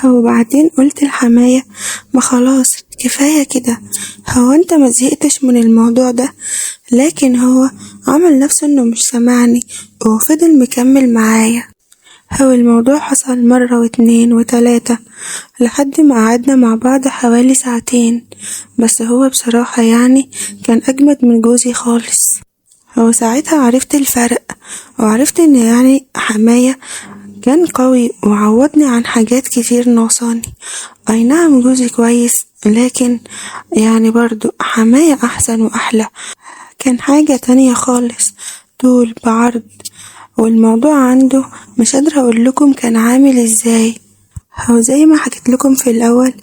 وبعدين قلت لحماية: ما خلاص كفاية كده، هو انت ما زهقتش من الموضوع ده؟ لكن هو عمل نفسه انه مش سامعني وفضل مكمل معايا. هو الموضوع حصل مرة واتنين وتلاتة لحد ما قعدنا مع بعض حوالي ساعتين، بس هو بصراحة يعني كان أجمد من جوزي خالص. هو ساعتها عرفت الفرق، وعرفت ان يعني حماية كان قوي وعوضني عن حاجات كتير ناقصاني. اي نعم جوزي كويس، لكن يعني برضو حماية احسن واحلى، كان حاجة تانية خالص، طول بعرض. والموضوع عنده مش قادرة اقول لكم كان عامل ازاي. هو زي ما حكيت لكم في الاول،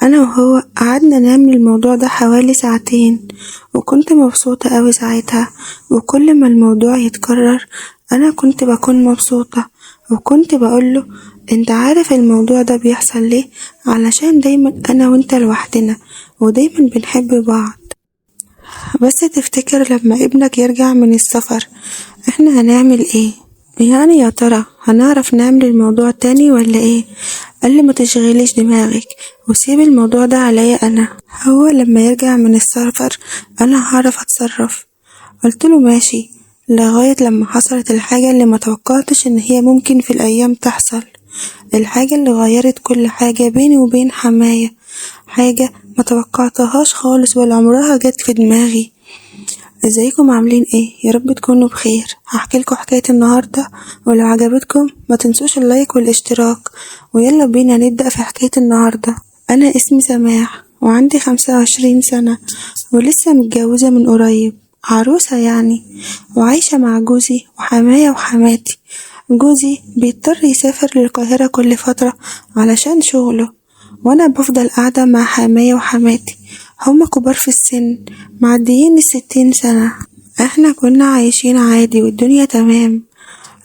انا وهو قعدنا نعمل الموضوع ده حوالي ساعتين، وكنت مبسوطة اوي ساعتها. وكل ما الموضوع يتكرر انا كنت بكون مبسوطة، وكنت بقوله: انت عارف الموضوع ده بيحصل ليه؟ علشان دايما انا وانت لوحدنا، ودايما بنحب بعض. بس تفتكر لما ابنك يرجع من السفر احنا هنعمل ايه؟ يعني يا ترى هنعرف نعمل الموضوع تاني ولا ايه؟ قال ما تشغليش دماغك وسيب الموضوع ده عليا انا، هو لما يرجع من السفر انا هعرف اتصرف. قلت له ماشي، لغاية لما حصلت الحاجة اللي ما توقعتش ان هي ممكن في الايام تحصل، الحاجة اللي غيرت كل حاجة بيني وبين حماية، حاجة ما توقعتهاش خالص ولا عمرها جت في دماغي. ازيكم عاملين ايه؟ يا رب تكونوا بخير. هحكي لكم حكاية النهاردة، ولو عجبتكم ما تنسوش اللايك والاشتراك. ويلا بينا نبدأ في حكاية النهاردة. انا اسمي سماح وعندي 25 سنة، ولسه متجوزة من قريب، عروسة يعني، وعايشة مع جوزي وحماية وحماتي. جوزي بيضطر يسافر للقاهرة كل فترة علشان شغله، وانا بفضل قاعدة مع حماية وحماتي. هما كبار في السن، معديين ال60 سنة. احنا كنا عايشين عادي والدنيا تمام،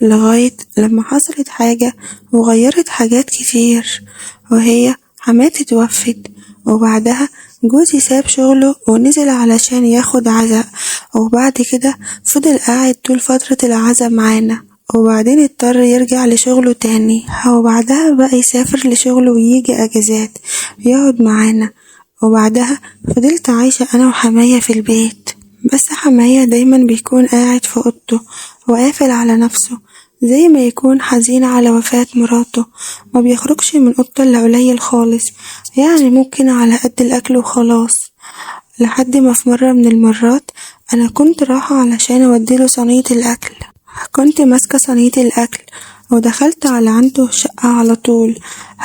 لغاية لما حصلت حاجة وغيرت حاجات كتير، وهي حماتي توفت. وبعدها جوزي ساب شغله ونزل علشان ياخد عزا، وبعد كده فضل قاعد طول فترة العزا معانا، وبعدين اضطر يرجع لشغله تاني. وبعدها بقى يسافر لشغله ويجي اجازات يقعد معانا. وبعدها فضلت عايشة انا وحماية في البيت، بس حماية دايما بيكون قاعد في اوضته وقافل على نفسه، زي ما يكون حزين على وفاة مراته. ما بيخرجش من اوضته الا قليل خالص، يعني ممكن على قد الاكل وخلاص. لحد ما في مرة من المرات انا كنت رايحة علشان اوديله صينية الاكل، كنت ماسكة صينية الأكل ودخلت على عنده الشقة على طول.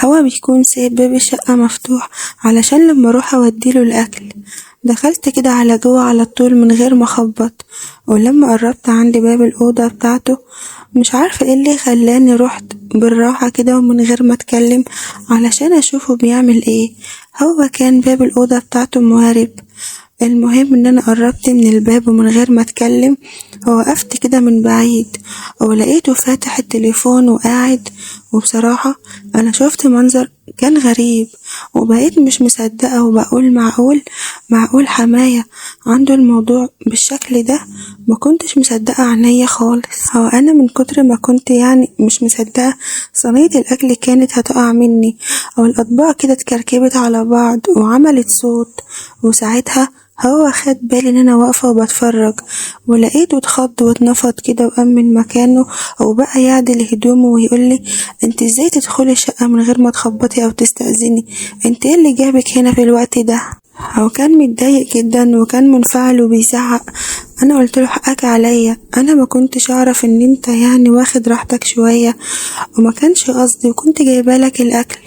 هو بيكون سايب باب الشقة مفتوح علشان لما اروح اوديله الأكل. دخلت كده على جوه على طول من غير ما اخبط، ولما قربت عند باب الأوضة بتاعته مش عارفة ايه اللي خلاني رحت بالراحة كده ومن غير ما اتكلم علشان اشوفه بيعمل ايه. هو كان باب الأوضة بتاعته موارب. المهم ان انا قربت من الباب ومن غير ما اتكلم ووقفت كده من بعيد، ولقيته فاتح التليفون وقاعد. وبصراحة انا شفت منظر كان غريب، وبقيت مش مصدقة وبقول معقول حماية عنده الموضوع بالشكل ده؟ ما كنتش مصدقة عينيا خالص. هو انا من كتر ما كنت يعني مش مصدقة، صينية الاكل كانت هتقع مني، او الاطباق كده اتكركبت على بعض وعملت صوت. وساعتها هو خد بالي ان انا واقفة وبتفرج، ولقيته اتخض واتنفض كده وقام من مكانه وبقى يعدل هدومه ويقولي: انت ازاي تدخلي الشقة من غير ما تخبطي او تستأذني؟ انت ايه اللي جابك هنا في الوقت ده؟ هو كان متضايق جدا وكان منفعل وبيزعق. انا قلت له: حقك عليا، انا ما كنتش اعرف ان انت يعني واخد راحتك شوية، وما كانش قصدي، وكنت جايبالك الاكل.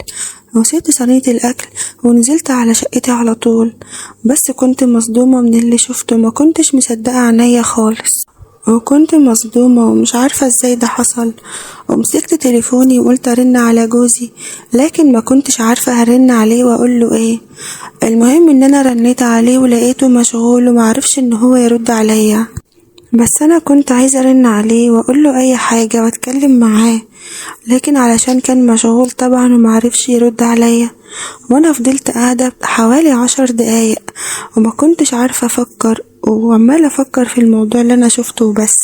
وسبت صينية الأكل ونزلت على شقتي على طول، بس كنت مصدومة من اللي شفته، ما كنتش مصدقة عينيا خالص، وكنت مصدومة ومش عارفة ازاي ده حصل. ومسكت تليفوني وقلت ارن على جوزي، لكن ما كنتش عارفة هرن عليه واقوله ايه. المهم ان انا رنيت عليه ولقيته مشغول ومعرفش ان هو يرد عليا، بس انا كنت عايزة ارن عليه واقوله اي حاجة واتكلم معاه، لكن علشان كان مشغول طبعا ومعرفش يرد عليا. وانا فضلت قاعدة حوالي 10 دقايق وما كنتش عارفة افكر وعمالة افكر في الموضوع اللي انا شفته وبس.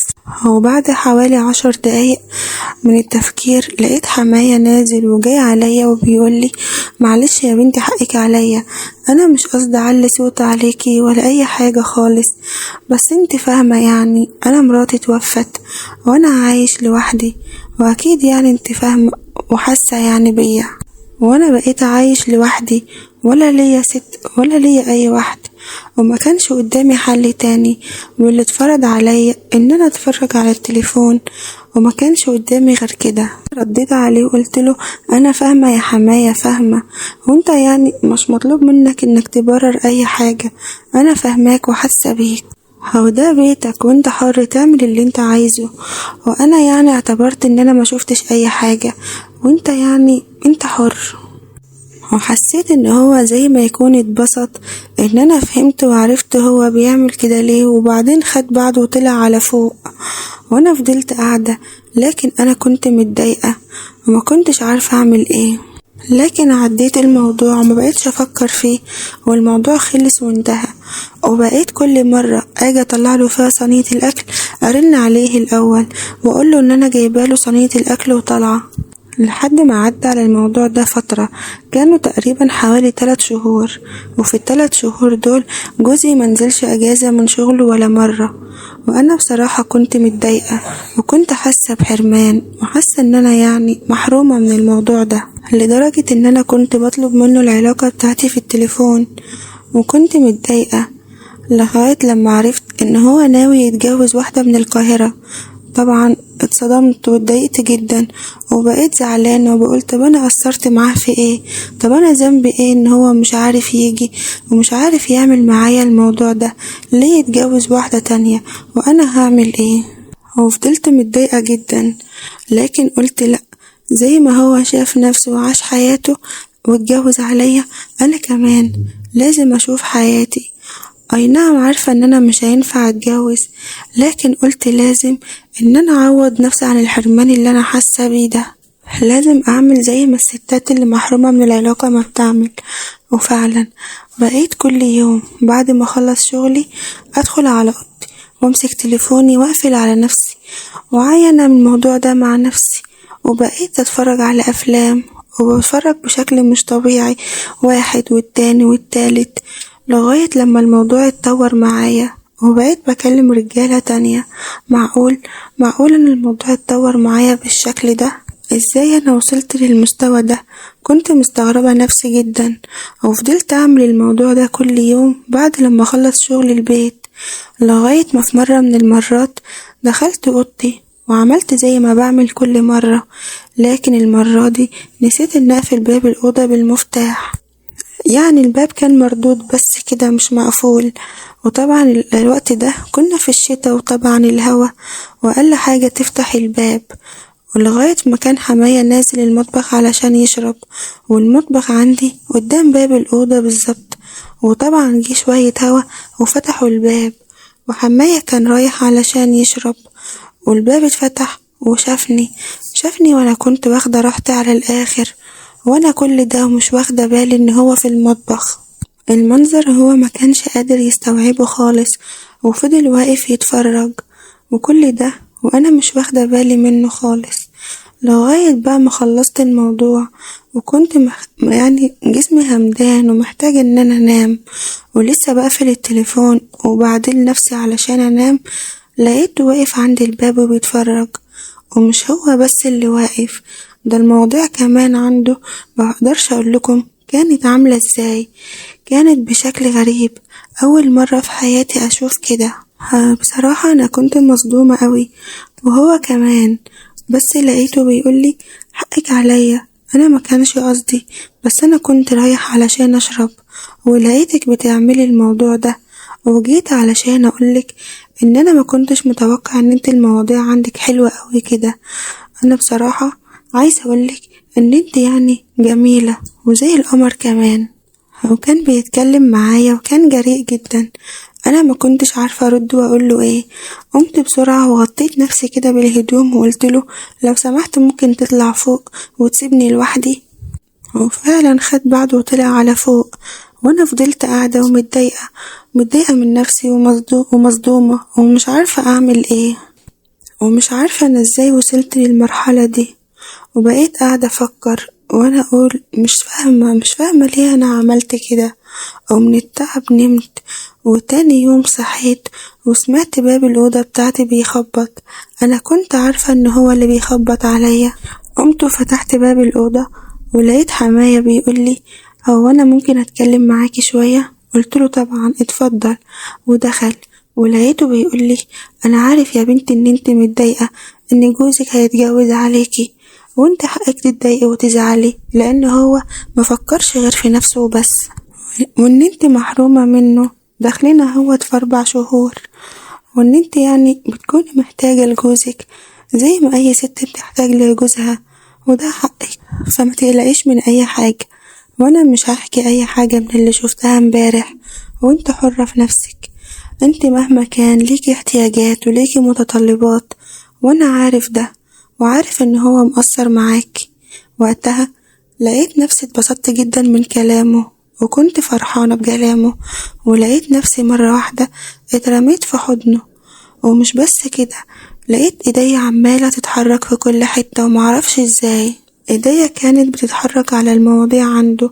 وبعد حوالي 10 دقايق من التفكير لقيت حماية نازل وجاي عليا وبيقولي معلش يا بنتي حقك عليا، انا مش قصدي اعلي صوت عليكي ولا اي حاجة خالص، بس انت فاهمة يعني انا مراتي توفت وانا عايش لوحدي، واكيد يعني انت فاهمة وحاسة يعني بيا، وانا بقيت عايش لوحدي ولا ليا ست ولا ليا اي واحد، وما كانش قدامي حل تاني، واللي اتفرض عليا ان انا اتفرج على التليفون، وما كانش قدامي غير كده. رديت عليه وقلت له انا فاهمة يا حماية فاهمة، وانت يعني مش مطلوب منك انك تبرر اي حاجة، انا فاهماك وحاسة بيك، هو ده بيتك وانت حر تعمل اللي انت عايزه، وانا يعني اعتبرت ان انا ما شفتش اي حاجة، وانت يعني انت حر. وحسيت ان هو زي ما يكون اتبسط ان انا فهمت وعرفت هو بيعمل كده ليه، وبعدين خد بعضه وطلع على فوق، وانا فضلت قاعدة، لكن انا كنت متضايقة وما كنتش عارفة اعمل ايه، لكن عديت الموضوع وما بقيتش افكر فيه، والموضوع خلص وانتهى. وبقيت كل مرة اجي اطلع له فيها صينية الاكل ارن عليه الاول واقول له ان انا جايباله صينية الاكل وطالعة، لحد ما عدى على الموضوع ده فترة، كانوا تقريبا حوالي 3 شهور، وفي ال3 شهور دول جوزي منزلش اجازة من شغله ولا مرة، وانا بصراحة كنت متضايقة وكنت حاسة بحرمان وحاسة ان انا يعني محرومة من الموضوع ده، لدرجة ان انا كنت بطلب منه العلاقة بتاعتي في التليفون، وكنت متضايقة لغاية لما عرفت ان هو ناوي يتجوز واحدة من القاهرة. طبعا اتصدمت واتضايقت جدا وبقيت زعلانة وبقول طب انا قصرت معاه في ايه، طب انا ذنبي ايه ان هو مش عارف يجي ومش عارف يعمل معايا الموضوع ده، ليه يتجوز واحدة تانية وانا هعمل ايه؟ وفضلت متضايقة جدا، لكن قلت لا، زي ما هو شاف نفسه وعاش حياته واتجوز عليا، انا كمان لازم اشوف حياتي. اي نعم عارفة ان انا مش هينفع اتجوز، لكن قلت لازم ان انا اعوض نفسي عن الحرمان اللي انا حاسة بيه ده، لازم اعمل زي ما الستات اللي محرومة من العلاقة ما بتعمل. وفعلا بقيت كل يوم بعد ما اخلص شغلي ادخل على اوضتي وامسك تليفوني واقفل على نفسي وعاينة من الموضوع ده مع نفسي، وبقيت اتفرج على افلام وبتفرج بشكل مش طبيعي، واحد والتاني والتالت، لغاية لما الموضوع اتطور معايا وبقيت بكلم رجالة تانية. معقول ان الموضوع اتطور معايا بالشكل ده؟ ازاي انا وصلت للمستوى ده؟ كنت مستغربة نفسي جدا، وفضلت اعمل الموضوع ده كل يوم بعد لما اخلص شغل البيت، لغاية ما في مرة من المرات دخلت اوضتي وعملت زي ما بعمل كل مرة، لكن المرة دي نسيت ان اقفل باب الأوضة بالمفتاح، يعني الباب كان مردود بس كده مش مقفول. وطبعا الوقت ده كنا في الشتاء، وطبعا الهوا وأقل حاجة تفتح الباب، ولغاية ما كان حماية نازل المطبخ علشان يشرب، والمطبخ عندي قدام باب الأوضة بالظبط، وطبعا جه شوية هوا وفتحوا الباب، وحماية كان رايح علشان يشرب، والباب اتفتح وشافني وانا كنت واخدة راحتي على الآخر، وانا كل ده ومش واخدة بالي ان هو في المطبخ. المنظر هو ما كانش قادر يستوعبه خالص، وفضل واقف يتفرج، وكل ده وانا مش واخدة بالي منه خالص، لغاية بقى ما خلصت الموضوع، وكنت يعني جسمي همدان ومحتاجة ان انا انام، ولسه بقفل التليفون وبعدل نفسي علشان انام، لقيته واقف عند الباب وبيتفرج. ومش هو بس اللي واقف، ده المواضيع كمان عنده مقدرش اقولكم كانت عاملة ازاي، كانت بشكل غريب، اول مرة في حياتي اشوف كده. بصراحة انا كنت مصدومة قوي، وهو كمان، بس لقيته بيقولي حقك عليا، انا ما كانش قصدي، بس انا كنت رايح علشان اشرب ولقيتك بتعملي الموضوع ده، وجيت علشان اقولك ان انا ما كنتش متوقع ان انت المواضيع عندك حلوة قوي كده. انا بصراحة عايزة اقولك ان انت يعني جميلة وزي القمر كمان. وكان بيتكلم معايا وكان جريء جدا، انا ما كنتش عارفة ارد واقول له ايه، قمت بسرعة وغطيت نفسي كده بالهدوم وقلت له لو سمحت ممكن تطلع فوق وتسيبني لوحدي. وفعلا خد بعضه وطلع على فوق، وأنا فضلت قاعدة ومتضايقة من نفسي ومصدومة ومش عارفة أعمل إيه، ومش عارفة أنا إزاي وصلت للمرحلة دي. وبقيت قاعدة أفكر وأنا أقول مش فاهمة ليه أنا عملت كده. ومن التعب نمت، وتاني يوم صحيت وسمعت باب الأوضة بتاعتي بيخبط. أنا كنت عارفة إن هو اللي بيخبط عليا. قمت وفتحت باب الأوضة ولقيت حماية بيقولي هو أنا ممكن أتكلم معاكي شوية؟ قلتله طبعا اتفضل. ودخل ولقيته بيقولي أنا عارف يا بنتي إن انت متضايقة إن جوزك هيتجوز عليكي، وانت حقك تتضايقي وتزعلي لأن هو مفكرش غير في نفسه وبس، وإن انت محرومة منه داخلنا هوت في 4 شهور، وإن انت يعني بتكوني محتاجة لجوزك زي ما أي ست بتحتاج لجوزها، وده حقك، فما تقلقيش من أي حاجة. وأنا مش هحكي أي حاجة من اللي شفتها امبارح، وانت حرة في نفسك. انت مهما كان ليكي احتياجات وليكي متطلبات، وأنا عارف ده وعارف إن هو مقصر معاكي. وقتها لقيت نفسي اتبسطت جدا من كلامه وكنت فرحانة بكلامه، ولقيت نفسي مرة واحدة اترميت في حضنه. ومش بس كده، لقيت ايديا عمالة تتحرك في كل حتة ومعرفش ازاي. ايديا كانت بتتحرك على المواضيع عنده،